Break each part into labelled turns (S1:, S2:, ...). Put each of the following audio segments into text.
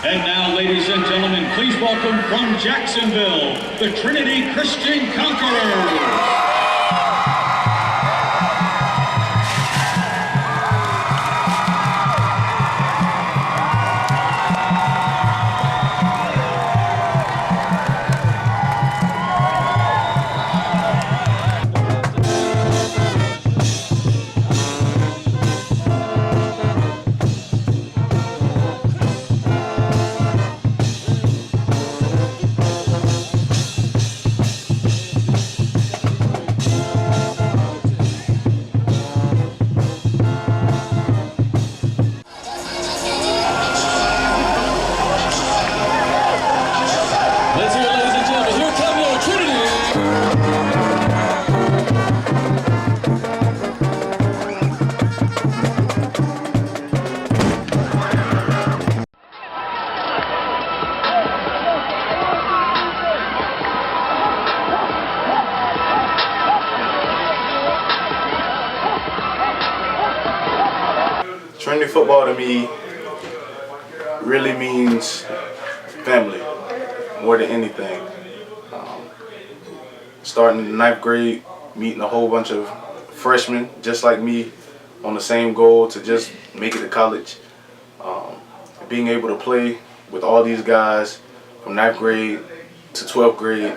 S1: And now, ladies and gentlemen, please welcome from Jacksonville, the Trinity Christian Conquerors.
S2: Trinity football to me really means family more than anything. Starting in the 9th grade, meeting a whole bunch of freshmen just like me on the same goal to just make it to college. Being able to play with all these guys from 9th grade to 12th grade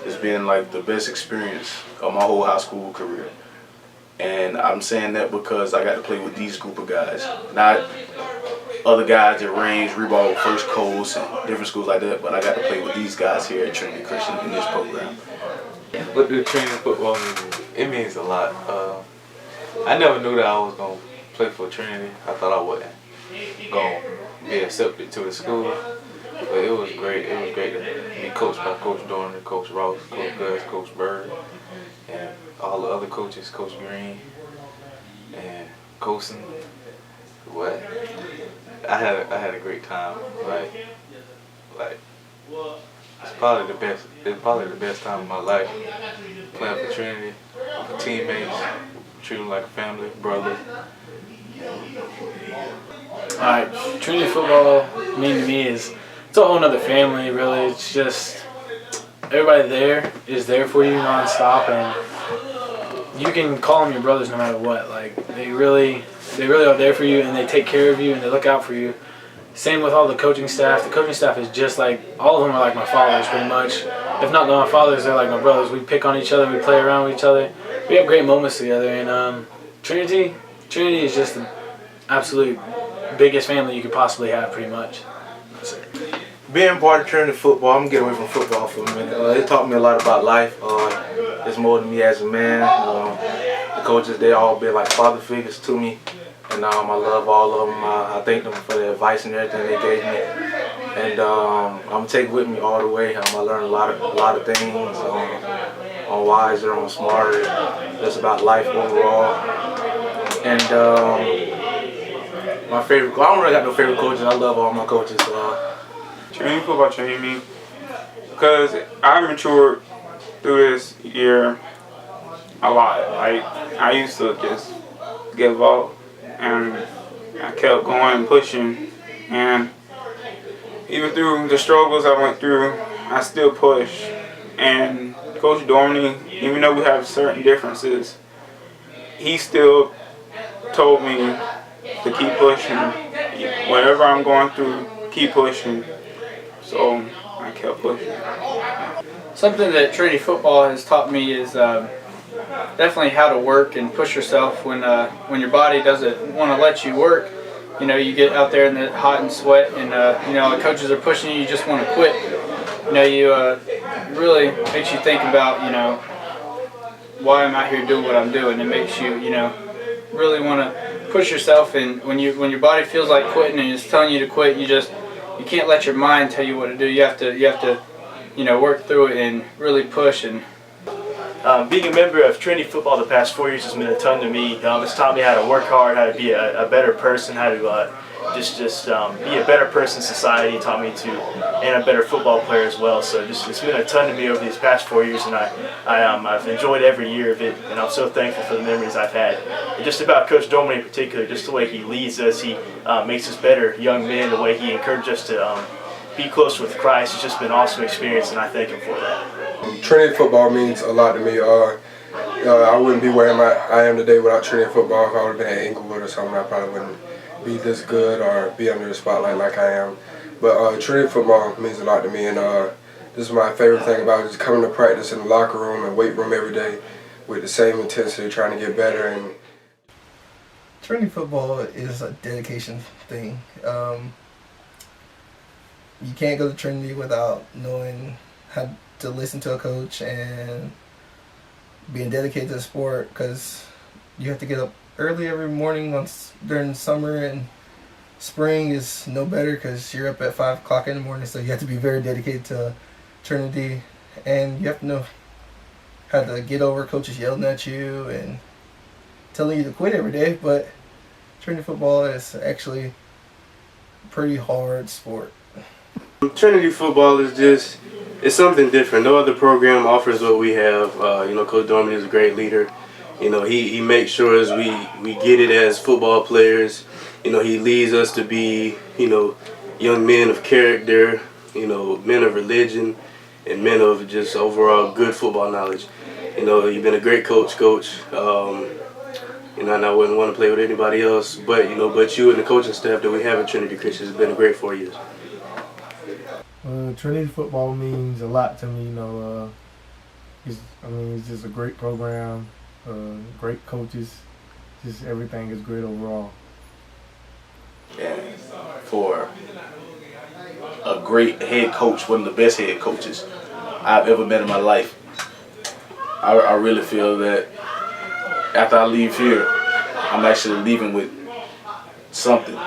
S2: has been like the best experience of my whole high school career. And I'm saying that because I got to play with these group of guys, not other guys at Range, Reebok, First Coast, and different schools like that, but I got to play with these guys here at Trinity Christian in this program.
S3: What do Trinity football mean? It means a lot. I never knew that I was going to play for Trinity. I thought I wasn't going to be accepted to the school, but it was great. It was great to be coached by Coach Dorner, Coach Ross, Coach Gus, Coach Bird, and all the other coaches, Coach Green and Coulson. What? I had a great time. Like it's probably the best. It's probably the best time of my life playing for Trinity, for teammates, treat them like a family, brother.
S4: Alright, Trinity football mean to me is it's a whole nother family. Really, it's just everybody there is there for you nonstop, and you can call them your brothers no matter what. Like they really are there for you, and they take care of you, and they look out for you. Same with all the coaching staff. The coaching staff is just like, all of them are like my fathers pretty much. If not my fathers, they're like my brothers. We pick on each other, we play around with each other. We have great moments together, and Trinity is just the absolute biggest family you could possibly have pretty much. That's it.
S5: Being part of Trinity football, I'm gonna get away from football for a minute. It taught me a lot about life. It's more than me as a man. The coaches, they all been like father figures to me, and I love all of them. I thank them for the advice and everything they gave me, and I'm gonna take it with me all the way. I learned a lot of things on wiser, on smarter, just about life overall. And my favorite, I don't really got no favorite coaches. I love all my coaches.
S6: Trinity football changed me because I matured through this year a lot. Like I used to just give up, and I kept going and pushing, and even through the struggles I went through, I still pushed. And Coach Dorney, even though we have certain differences, he still told me to keep pushing. Whatever I'm going through, keep pushing. So I kept pushing.
S7: Something that Trinity football has taught me is definitely how to work and push yourself when your body doesn't want to let you work. You know, you get out there in the hot and sweat, and you know, the coaches are pushing you. You just want to quit. You know, it really makes you think about, you know, why I'm out here doing what I'm doing. It makes you, you know, really want to push yourself. And when your body feels like quitting and it's telling you to quit, you can't let your mind tell you what to do. You have to, you know, work through it and really push. And
S8: being a member of Trinity football the past 4 years has meant a ton to me. It's taught me how to work hard, how to be a better person, how to just be a better person in society. He taught me to, and a better football player as well. So it's been a ton to me over these past 4 years, and I've enjoyed every year of it, and I'm so thankful for the memories I've had. And just about Coach Dorman in particular, just the way he leads us, he makes us better young men, the way he encourages us to be close with Christ. It's just been an awesome experience, and I thank him for that.
S9: Trinity football means a lot to me. I wouldn't be where I am today without Trinity football. If I would have been at Inglewood or something, I probably wouldn't be this good or be under the spotlight like I am. But Trinity football means a lot to me, and this is my favorite thing about it, just coming to practice in the locker room and weight room every day with the same intensity, trying to get better. And
S10: Trinity football is a dedication thing. You can't go to Trinity without knowing how to listen to a coach and being dedicated to the sport, because you have to get up early every morning during summer, and spring is no better because you're up at 5 o'clock in the morning, so you have to be very dedicated to Trinity, and you have to know how to get over coaches yelling at you and telling you to quit every day. But Trinity football is actually a pretty hard sport.
S11: Trinity football is it's something different. No other program offers what we have. Coach Dorman is a great leader. He makes sure as we get it as football players. He leads us to be, young men of character, men of religion, and men of just overall good football knowledge. You've been a great coach. And I wouldn't want to play with anybody else, but you and the coaching staff that we have at Trinity Christian has been a great 4 years.
S12: Trinity football means a lot to me. It's just a great program, great coaches, just everything is great overall.
S2: And for a great head coach, one of the best head coaches I've ever met in my life, I really feel that after I leave here, I'm actually leaving with something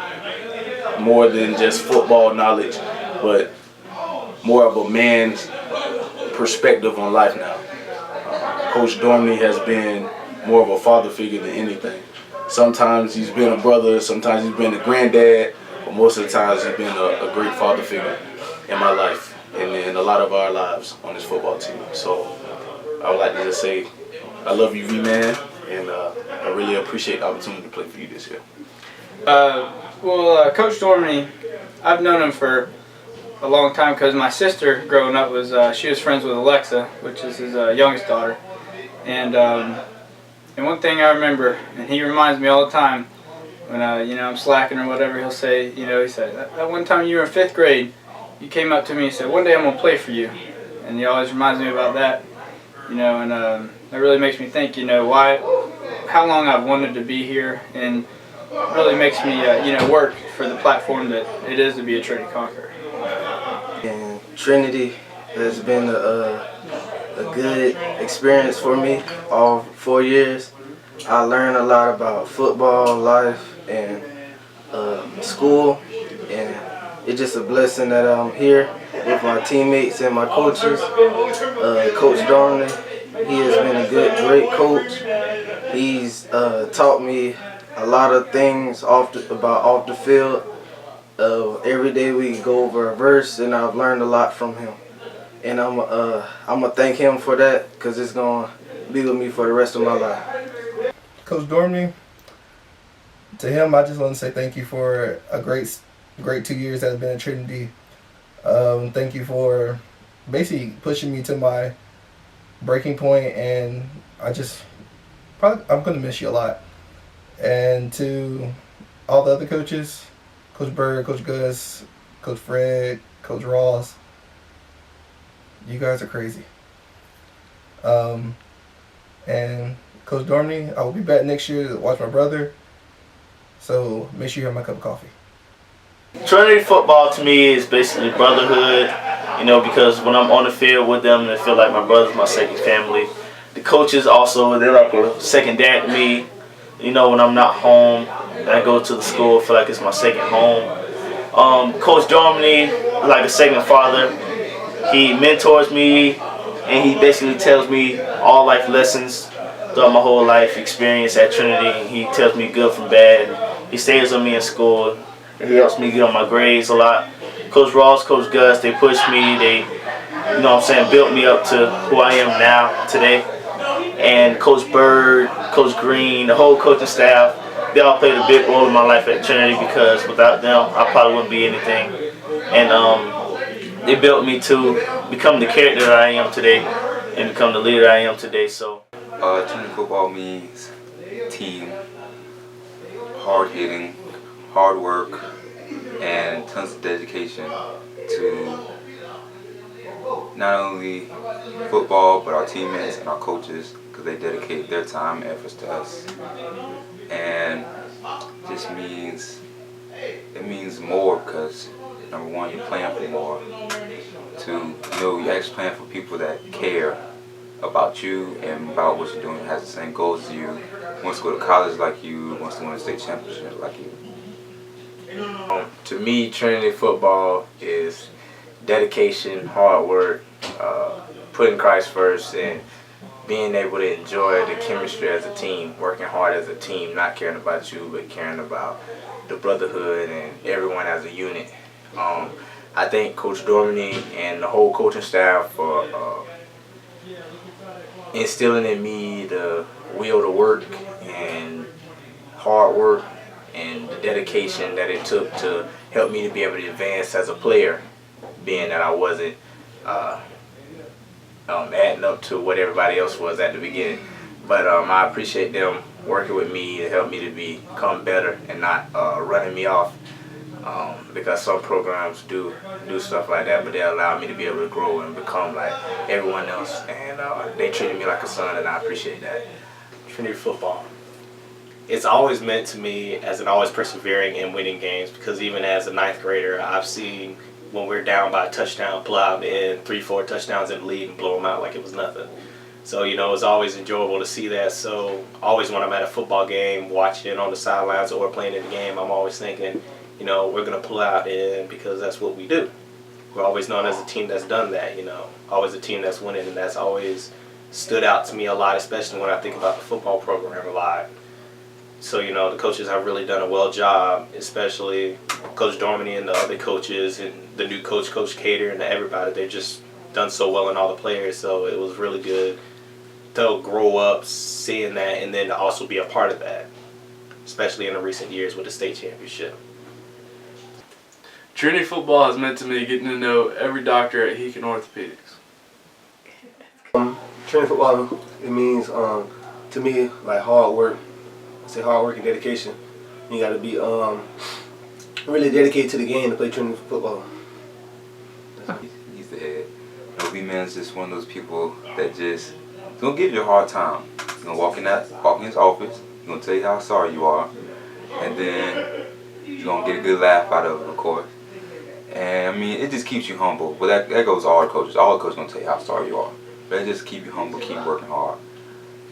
S2: more than just football knowledge, but more of a man's perspective on life now. Coach Dorman has been more of a father figure than anything. Sometimes he's been a brother, sometimes he's been a granddad, but most of the times he's been a great father figure in my life and in a lot of our lives on this football team. So I would like to just say I love you, V-Man, and I really appreciate the opportunity to play for you this year.
S7: Coach Dorman, I've known him for a long time because my sister growing up she was friends with Alexa, which is his youngest daughter. And one thing I remember, and he reminds me all the time when I'm slacking or whatever, he'll say, he said, that one time you were in 5th grade, you came up to me and said, one day I'm gonna play for you. And he always reminds me about that, and that really makes me think, how long I've wanted to be here, and really makes me work for the platform that it is to be a Trinity Conqueror.
S13: And Trinity has been a good experience for me all 4 years. I learned a lot about football, life, and school, and it's just a blessing that I'm here with my teammates and my coaches. Coach Dorman, he has been a great coach. He's taught me a lot of things off the field. Every day we go over a verse, and I've learned a lot from him. And I'm gonna thank him for that, because it's gonna be with me for the rest of my life.
S10: Coach Dorman, to him, I just want to say thank you for a great 2 years that have been at Trinity. Thank you for basically pushing me to my breaking point, and I'm gonna miss you a lot. And to all the other coaches, Coach Bird, Coach Gus, Coach Fred, Coach Ross, you guys are crazy. And Coach Dorman, I will be back next year to watch my brother, so make sure you have my cup of coffee.
S8: Trinity football to me is basically brotherhood, because when I'm on the field with them, I feel like my brother's my second family. The coaches also, they're like a second dad to me. When I'm not home, I go to the school, I feel like it's my second home. Coach Dorman, like a second father. He mentors me, and he basically tells me all life lessons throughout my whole life experience at Trinity. He tells me good from bad. He stays with me in school. He helps me get on my grades a lot. Coach Ross, Coach Gus, they pushed me. They, you know what I'm saying, built me up to who I am now today. And Coach Bird, Coach Green, the whole coaching staff, they all played a big role in my life at Trinity, because without them, I probably wouldn't be anything. And they built me to become the character that I am today and become the leader I am today. So,
S14: Trinity football means team, hard hitting, hard work, and tons of dedication to not only football but our teammates and our coaches, because they dedicate their time and efforts to us. And just means, it means more, because number one, you're playing for more. Two, you're actually playing for people that care about you and about what you're doing, has the same goals as you, wants to go to college like you, wants to win a state championship like you.
S3: To me, Trinity football is dedication, hard work, putting Christ first, and being able to enjoy the chemistry as a team, working hard as a team, not caring about you, but caring about the brotherhood and everyone as a unit. I thank Coach Dormany and the whole coaching staff for instilling in me the will to work and hard work and the dedication that it took to help me to be able to advance as a player, being that I wasn't adding up to what everybody else was at the beginning. But I appreciate them working with me to help me to become better and not running me off, because some programs do stuff like that, but they allow me to be able to grow and become like everyone else, and they treated me like a son, and I appreciate that.
S15: Trinity football, it's always meant to me as an always persevering in winning games, because even as a ninth grader, I've seen when we're down by a touchdown, pull out in 3-4 touchdowns in the lead and blow them out like it was nothing. So, you know, it's always enjoyable to see that. So always when I'm at a football game, watching on the sidelines or playing in the game, I'm always thinking, you know, we're going to pull out in, because that's what we do. We're always known as a team that's done that, you know, always a team that's winning, and that's always stood out to me a lot, especially when I think about the football program a lot. So, you know, the coaches have really done a well job, especially Coach Dormany and the other coaches and the new coach, Coach Cater, and everybody. They've just done so well in all the players, so it was really good to grow up seeing that and then to also be a part of that, especially in the recent years with the state championship.
S16: Trinity football has meant to me getting to know every doctor at Heek and Orthopedics.
S9: Trinity football, it means to me like hard work. I say hard work and dedication. You got to be really dedicated to the game to play Trinity football.
S14: He's the head. You know, B-Man's just one of those people that just gonna give you a hard time. He's gonna walk in his office. He's gonna tell you how sorry you are, and then you're gonna get a good laugh out of it, of course. And I mean, it just keeps you humble. But that goes to all the coaches. All the coaches gonna tell you how sorry you are. But it just keep you humble, keep working hard.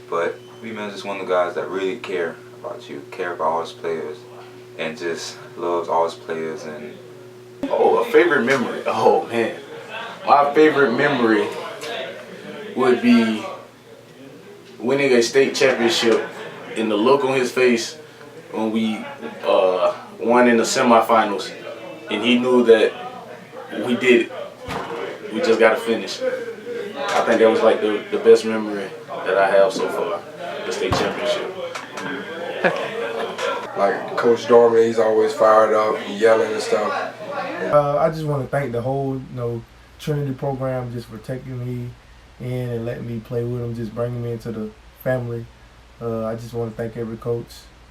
S14: But B-Man's just one of the guys that really care about you, care about all his players, and just loves all his players. And
S3: a favorite memory. Oh man, my favorite memory would be winning a state championship, and the look on his face when we won in the semifinals, and he knew that we did it. We just got to finish. I think that was like the best memory that I have so far, the state championship.
S9: Like Coach Dorman, he's always fired up, yelling and stuff.
S12: I just want to thank the whole, Trinity program just for taking me in and letting me play with them, just bringing me into the family. I just want to thank every coach,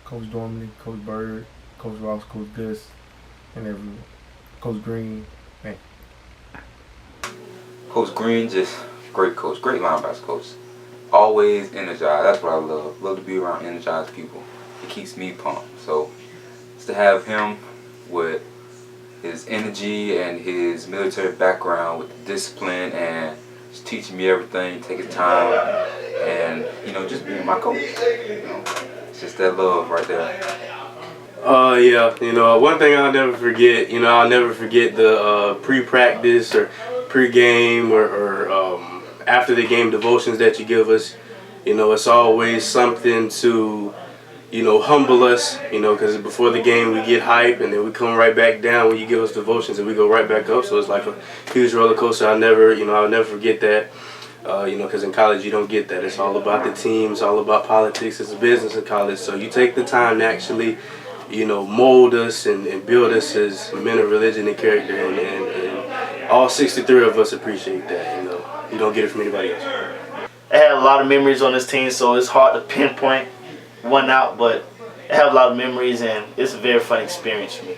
S12: Coach Dorman, Coach Bird, Coach Ross, Coach Gus, and everyone. Coach Green. Thank you.
S14: Coach Green, just great coach, great linebacker coach. Always energized. That's what I love. Love to be around energized people. It keeps me pumped. So just to have him with his energy and his military background, with the discipline and just teaching me everything, taking time, and just being my coach. It's just that love right there.
S11: Yeah, one thing I'll never forget, I'll never forget the pre-practice or pre-game or after the game devotions that you give us. It's always something to, humble us, because before the game we get hype and then we come right back down when you give us devotions and we go right back up. So it's like a huge roller coaster. I'll never forget that. Because in college you don't get that. It's all about the team. It's all about politics. It's a business in college. So you take the time to actually, mold us and build us as men of religion and character. And all 63 of us appreciate that. You don't get it from anybody else.
S8: I had a lot of memories on this team, so it's hard to pinpoint one out, but I have a lot of memories, and it's a very fun experience for me.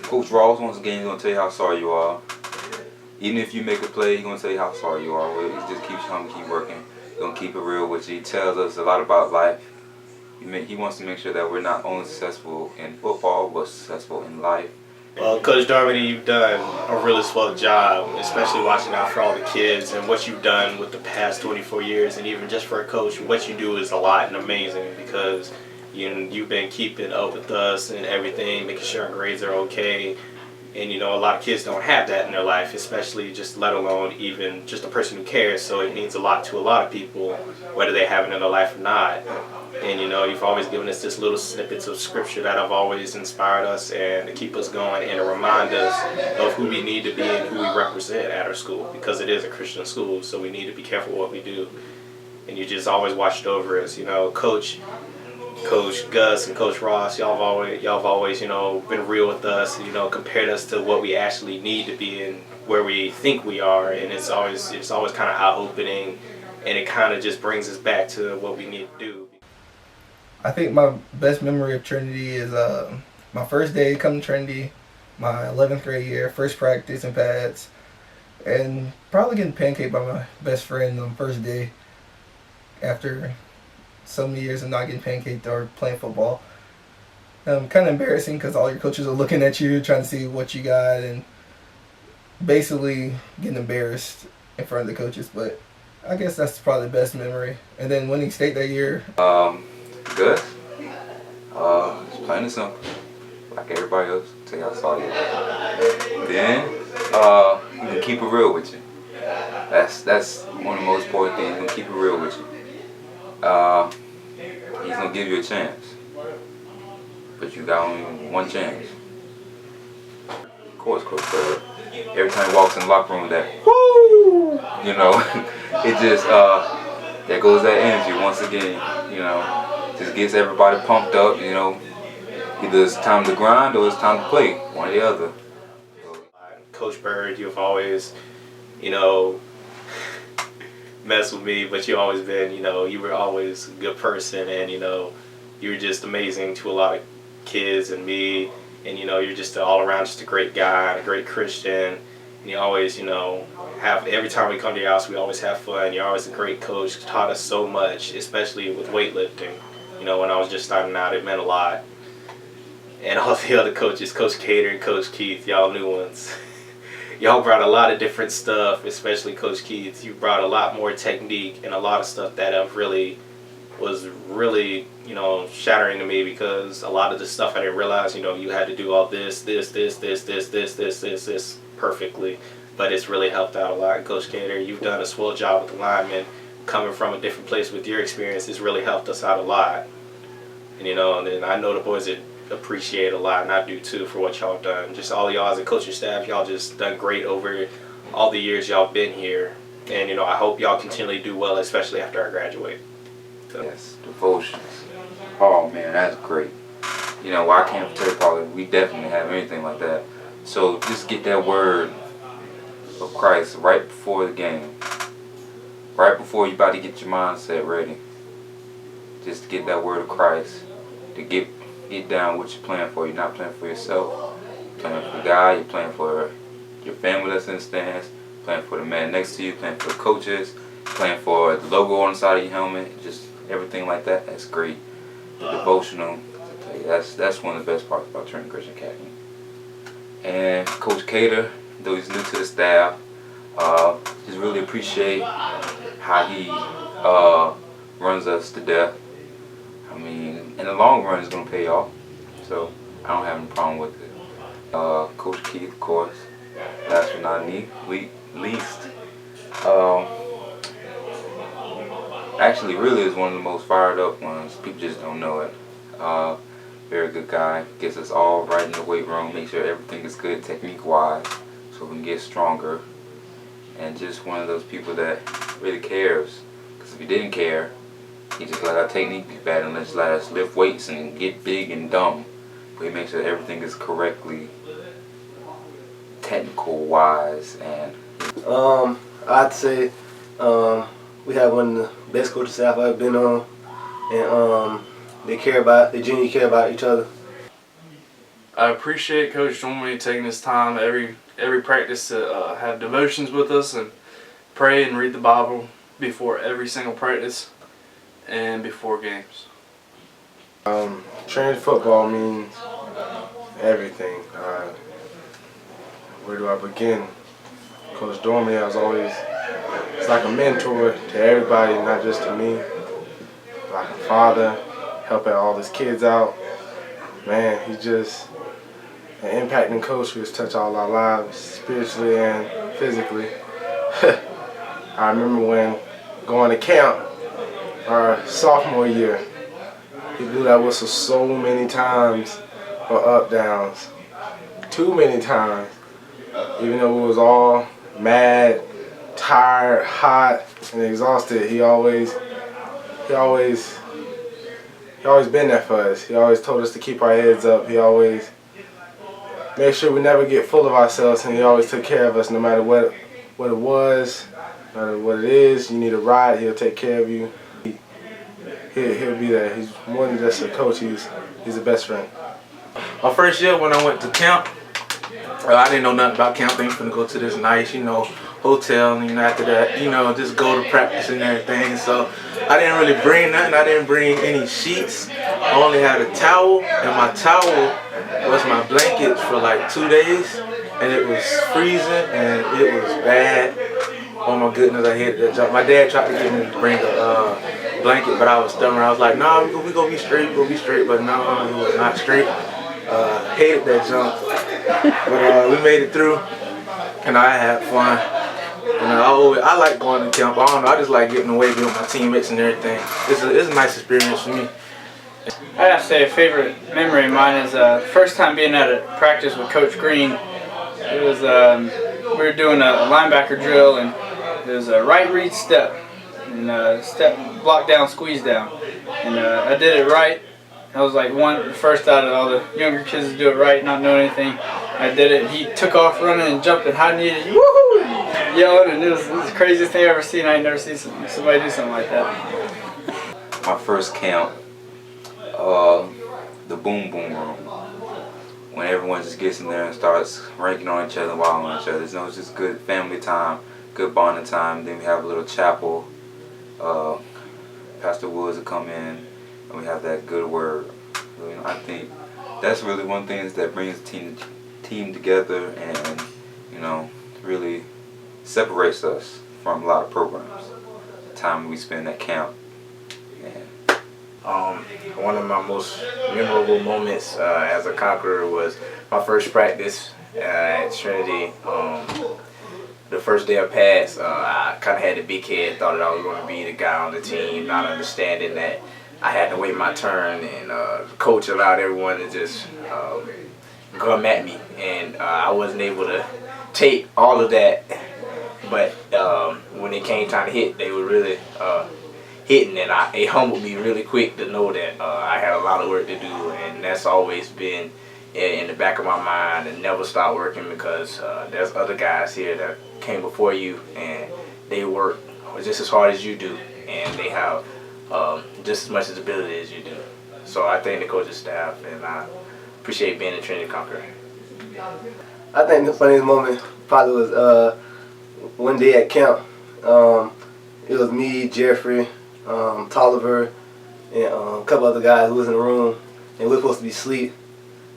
S14: Coach Ross, once again, he's going to tell you how sorry you are. Even if you make a play, he's going to tell you how sorry you are. He just keeps trying to keep working. He's going to keep it real with you. He tells us a lot about life. He wants to make sure that we're not only successful in football, but successful in life.
S15: Well, Coach Darmody, you've done a really swell job, especially watching out for all the kids and what you've done with the past 24 years. And even just for a coach, what you do is a lot and amazing because you've been keeping up with us and everything, making sure our grades are okay. And a lot of kids don't have that in their life, especially just let alone even just a person who cares. So it means a lot to a lot of people, whether they have it in their life or not. And you've always given us this little snippets of scripture that have always inspired us and to keep us going and to remind us of who we need to be and who we represent at our school, because it is a Christian school, so we need to be careful what we do. And you just always watched over us, Coach Gus and Coach Ross, y'all have always been real with us, compared us to what we actually need to be and where we think we are, and it's always kind of eye-opening, and it kind of just brings us back to what we need to do.
S10: I think my best memory of Trinity is my first day coming to Trinity, my 11th grade year, first practice in pads, and probably getting pancaked by my best friend on the first day after so many years of not getting pancaked or playing football. Kind of embarrassing because all your coaches are looking at you, trying to see what you got, and basically getting embarrassed in front of the coaches. But I guess that's probably the best memory. And then winning state that year.
S14: Good. It's plain and simple. Like everybody else, tell you how sorry you are. Then, you can keep it real with you. That's one of the most important things. He's gonna keep it real with you. He's gonna give you a chance, but you got only one chance. Of course, Coach Bird. Every time he walks in the locker room, that woo, it just there goes that energy once again. Just gets everybody pumped up. Either it's time to grind or it's time to play, one or the other.
S15: Coach Bird, you've always, mess with me, but you always been, you were always a good person, and you were just amazing to a lot of kids and me, and you're just all around just a great guy and a great Christian, and you always, have, every time we come to your house, we always have fun. You're always a great coach, taught us so much, especially with weightlifting. When I was just starting out, it meant a lot. And all the other coaches, Coach Cater and Coach Keith, y'all new ones. Y'all brought a lot of different stuff, especially Coach Keith. You brought a lot more technique and a lot of stuff that was really, shattering to me, because a lot of the stuff I didn't realize, you had to do all this perfectly. But it's really helped out a lot. Coach Cater, you've done a swell job with the linemen. Coming from a different place with your experience has really helped us out a lot. And and then I know the boys that appreciate a lot, and I do too, for what y'all done. Just all y'all as a coaching staff, y'all just done great over all the years y'all been here. And I hope y'all continually do well, especially after I graduate. So.
S14: Yes, devotions. Oh man, that's great. Why can't Terry Pollard? We definitely have anything like that. So just get that word of Christ right before the game. Right before you about to get your mindset ready. Just to get that word of Christ. To get down what you're playing for. You're not playing for yourself. You're playing for God. You're playing for your family that's in the stands. You're playing for the man next to you. Playing for the coaches. Playing for the logo on the side of your helmet. Just everything like that. That's great. The devotional. That's one of the best parts about Trinity Christian Academy. And Coach Cater, though he's new to the staff, just really appreciate how he runs us to death. I mean, in the long run, it's going to pay off. So I don't have any problem with it. Coach Keith, of course. Last but not least. actually really is one of the most fired up ones. People just don't know it. Very good guy. Gets us all right in the weight room. Make sure everything is good technique-wise, so we can get stronger. And just one of those people that really cares. Because if he didn't care, he just let our technique be bad and just let us lift weights and get big and dumb. But he makes sure everything is correctly technical-wise. And
S13: I'd say we have one of the best coaching staff I've been on, and they genuinely care about each other.
S16: I appreciate Coach Dormy taking his time every practice to have devotions with us and pray and read the Bible before every single practice and before games.
S9: Trinity football means everything. Where do I begin? Coach Dormy is always, it's like a mentor to everybody, not just to me. Like a father, helping all his kids out. Man, he's just an impacting coach who has touched all our lives, spiritually and physically. I remember when going to camp our sophomore year, he blew that whistle so many times for up downs. Too many times. Even though we was all mad, tired, hot, and exhausted, he always been there for us. He always told us to keep our heads up. He always made sure we never get full of ourselves, and he always took care of us no matter what it was, no matter what it is. You need a ride, he'll take care of you. He'll be there. He's more than just a coach, he's a best friend.
S5: My first year when I went to camp, I didn't know nothing about camp. I was going to go to this nice, hotel, and after that, just go to practice and everything. So I didn't really bring nothing. I didn't bring any sheets. I only had a towel, and my towel was my blanket for like 2 days, and it was freezing, and it was bad. Oh my goodness, I hated that job. My dad tried to get me to bring a blanket, but I was stubborn. I was like, nah, we gonna be straight, but no, it was not straight. Hated that jump, but we made it through, and I had fun. And I like going to camp. I don't know, I just like getting away with my teammates and everything. It's a nice experience for me.
S7: I'd have to say a favorite memory of mine is the first time being at a practice with Coach Green. It was we were doing a linebacker drill, and it was a right read step, and step block down, squeeze down, and I did it right. I was like the first out of all the younger kids to do it right, not knowing anything. I did it. He took off running and jumped and high kneed, woohoo, yelling, and it was the craziest thing I've ever seen. I ain't never seen somebody do something like that.
S14: My first camp, the boom boom room, when everyone just gets in there and starts ranking on each other, wilding on each other. It's just good family time, good bonding time. Then we have a little chapel. Pastor Woods will come in, and we have that good word. I think that's really one thing that brings the team together, and really separates us from a lot of programs. The time we spend at camp.
S17: One of my most memorable moments as a Conqueror was my first practice at Trinity. The first day of pass, I kind of had a big head, thought that I was going to be the guy on the team, not understanding that I had to wait my turn, and the coach allowed everyone to just come at me, and I wasn't able to take all of that. But when it came time to hit, they were really hitting, and it humbled me really quick to know that I had a lot of work to do, and that's always been in the back of my mind, and never stop working, because there's other guys here that came before you, and they work just as hard as you do, and they have just as much as ability as you do. So I thank the coaching staff, and I appreciate being a Trinity Conqueror.
S13: I think the funniest moment probably was one day at camp. It was me, Jeffrey, Tolliver, and a couple other guys who was in the room, and we were supposed to be asleep,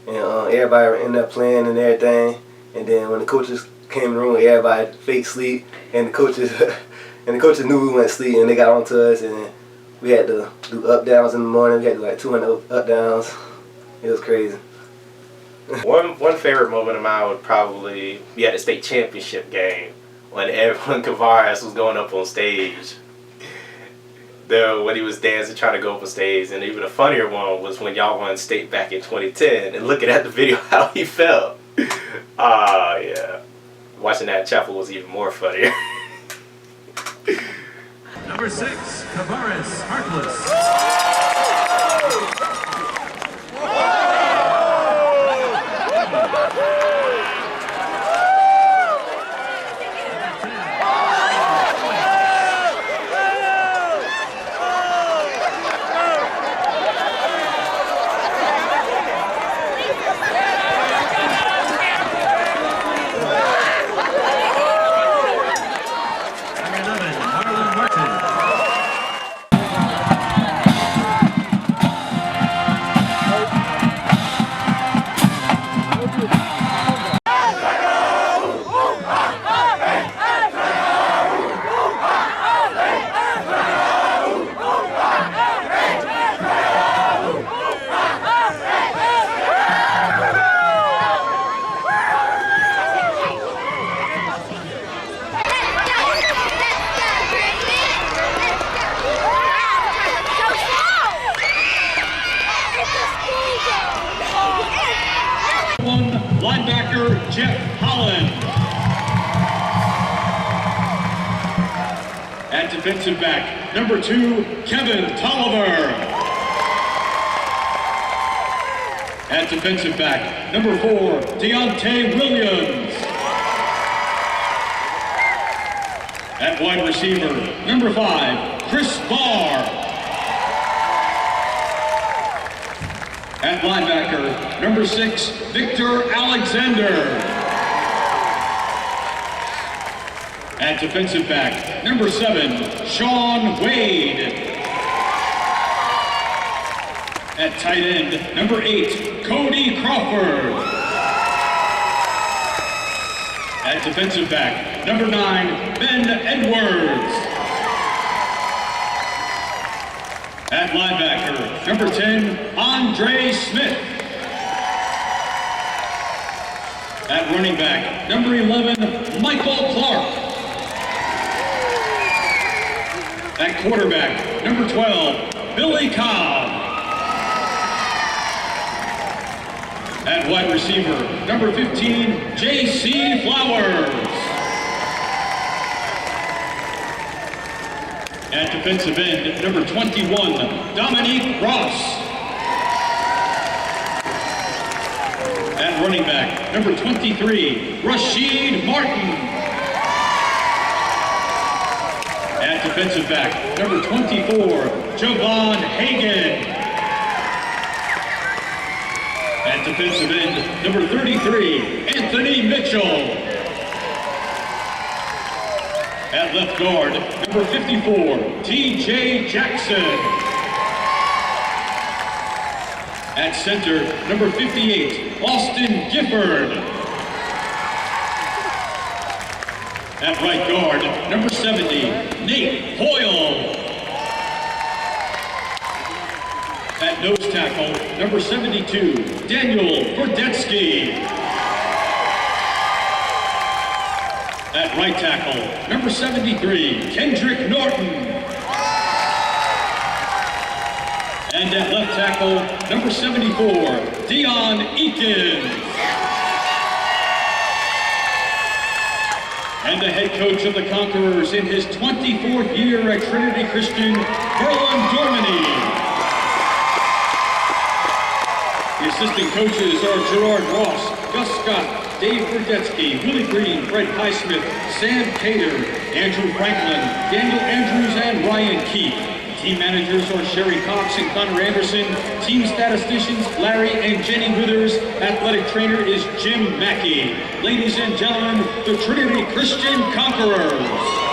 S13: and everybody ended up playing and everything. And then when the coaches came in the room, everybody fake sleep, and the coaches knew we went to sleep, and they got onto us, and we had to do up downs in the morning. We had to do like 200 up downs. It was crazy.
S15: One favorite moment of mine would probably be at the state championship game when Kavaras was going up on stage. when he was dancing, trying to go up on stage. And even a funnier one was when y'all won state back in 2010. And looking at the video, how he felt. Yeah. Watching that chapel was even more funnier.
S1: Number 6, Conquerors, Heartless. Linebacker Jeff Holland. At defensive back, number 2, Kevin Tolliver. At defensive back, number 4, Deontay Williams. At wide receiver, number 5, Chris Barr. At linebacker, number 6, Victor Alexander. At defensive back, number 7, Sean Wade. At tight end, number 8, Cody Crawford. At defensive back, number 9, Ben Edwards. At linebacker, number 10, Andre Smith. At running back, number 11, Michael Clark. At quarterback, number 12, Billy Cobb. At wide receiver, number 15, J.C. Flowers. At defensive end, number 21, Dominique Ross. At running back, number 23, Rashid Martin. At defensive back, number 24, Javon Hagan. At defensive end, number 33, Anthony Mitchell. At left guard, number 54, T.J. Jackson. At center, number 58, Austin Gifford. At right guard, number 70, Nate Hoyle. At nose tackle, number 72, Daniel Burdetsky. At right tackle, number 73, Kendrick Norton. And at left tackle, number 74, Dion Eakins. And the head coach of the Conquerors in his 24th year at Trinity Christian, Merlin Dormany. The assistant coaches are Gerard Ross, Gus Scott, Dave Burdetsky, Willie Green, Fred Highsmith, Sam Cater, Andrew Franklin, Daniel Andrews, and Ryan Keefe. Team managers are Sherry Cox and Connor Anderson. Team statisticians, Larry and Jenny Withers. Athletic trainer is Jim Mackey. Ladies and gentlemen, the Trinity Christian Conquerors.